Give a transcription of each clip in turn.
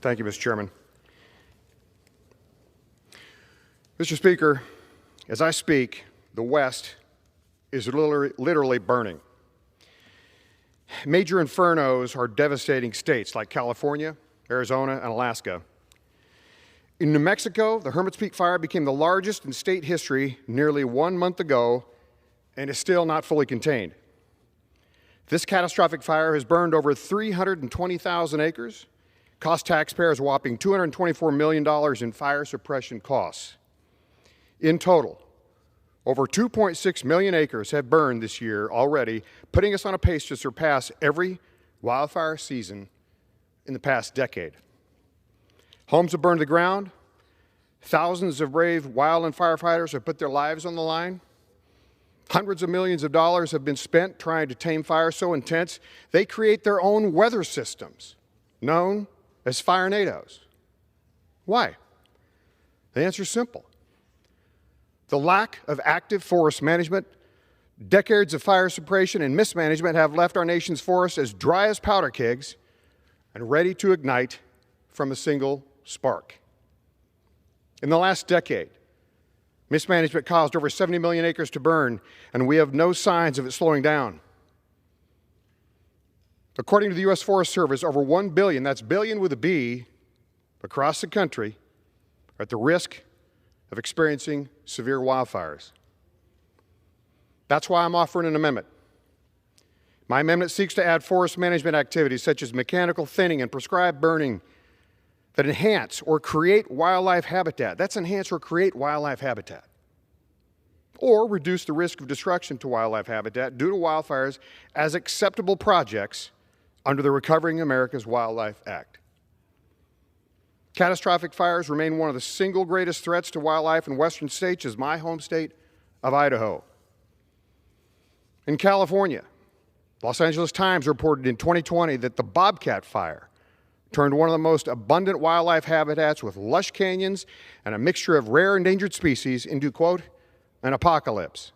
Thank you, Mr. Chairman. Mr. Speaker, as I speak, the West is literally burning. Major infernos are devastating states like California, Arizona, and Alaska. In New Mexico, the Hermit's Peak fire became the largest in state history nearly 1 month ago and is still not fully contained. This catastrophic fire has burned over 320,000 acres, cost taxpayers a whopping $224 million in fire suppression costs. In total, over 2.6 million acres have burned this year already, putting us on a pace to surpass every wildfire season in the past decade. Homes have burned to the ground. Thousands of brave wildland firefighters have put their lives on the line. Hundreds of millions of dollars have been spent trying to tame fires so intense they create their own weather systems, known as firenadoes. Why? The answer is simple. The lack of active forest management, decades of fire suppression, and mismanagement have left our nation's forests as dry as powder kegs and ready to ignite from a single spark. In the last decade, mismanagement caused over 70 million acres to burn, and we have no signs of it slowing down. According to the U.S. Forest Service, over 1 billion, that's billion with a B, across the country are at the risk of experiencing severe wildfires. That's why I'm offering an amendment. My amendment seeks to add forest management activities such as mechanical thinning and prescribed burning that enhance or create wildlife habitat. That's enhance or create wildlife habitat. Or reduce the risk of destruction to wildlife habitat due to wildfires as acceptable projects under the Recovering America's Wildlife Act. Catastrophic fires remain one of the single greatest threats to wildlife in western states, as my home state of Idaho. In California, Los Angeles Times reported in 2020 that the Bobcat fire turned one of the most abundant wildlife habitats with lush canyons and a mixture of rare endangered species into, quote, an apocalypse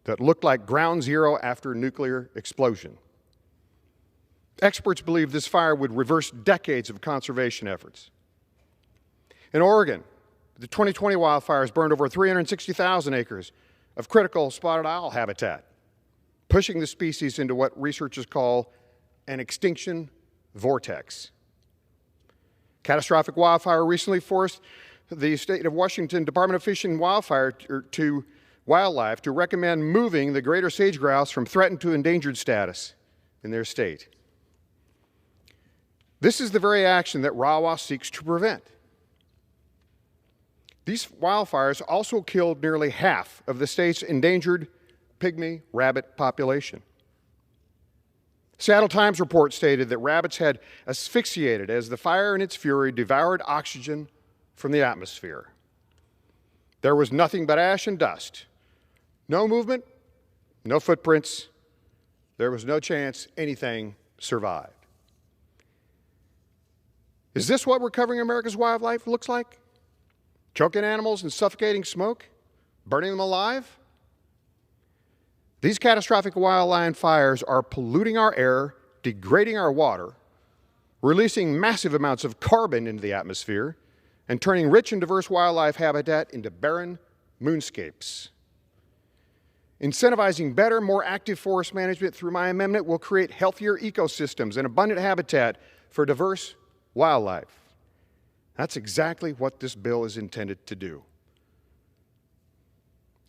that looked like ground zero after a nuclear explosion. Experts believe this fire would reverse decades of conservation efforts. In Oregon, the 2020 wildfires burned over 360,000 acres of critical spotted owl habitat, pushing the species into what researchers call an extinction vortex. Catastrophic wildfire recently forced the state of Washington Department of Fish and Wildlife to recommend moving the greater sage grouse from threatened to endangered status in their state. This is the very action that RAWA seeks to prevent. These wildfires also killed nearly half of the state's endangered pygmy rabbit population. Seattle Times report stated that rabbits had asphyxiated as the fire and its fury devoured oxygen from the atmosphere. There was nothing but ash and dust. No movement, no footprints. There was no chance anything survived. Is this what Recovering America's Wildlife looks like? Choking animals in suffocating smoke? Burning them alive? These catastrophic wildland fires are polluting our air, degrading our water, releasing massive amounts of carbon into the atmosphere, and turning rich and diverse wildlife habitat into barren moonscapes. Incentivizing better, more active forest management through my amendment will create healthier ecosystems and abundant habitat for diverse wildlife. That's exactly what this bill is intended to do.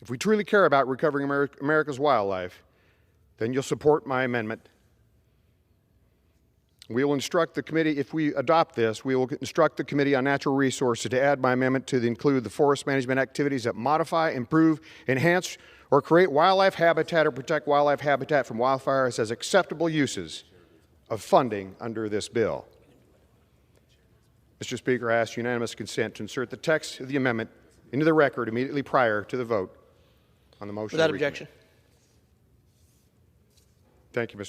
If we truly care about recovering America's wildlife, then you'll support my amendment. We will instruct the committee, if we adopt this, we will instruct the Committee on Natural Resources to add my amendment to include the forest management activities that modify, improve, enhance, or create wildlife habitat or protect wildlife habitat from wildfires as acceptable uses of funding under this bill. Mr. Speaker, I ask unanimous consent to insert the text of the amendment into the record immediately prior to the vote on the motion. Without objection. Thank you, Mr.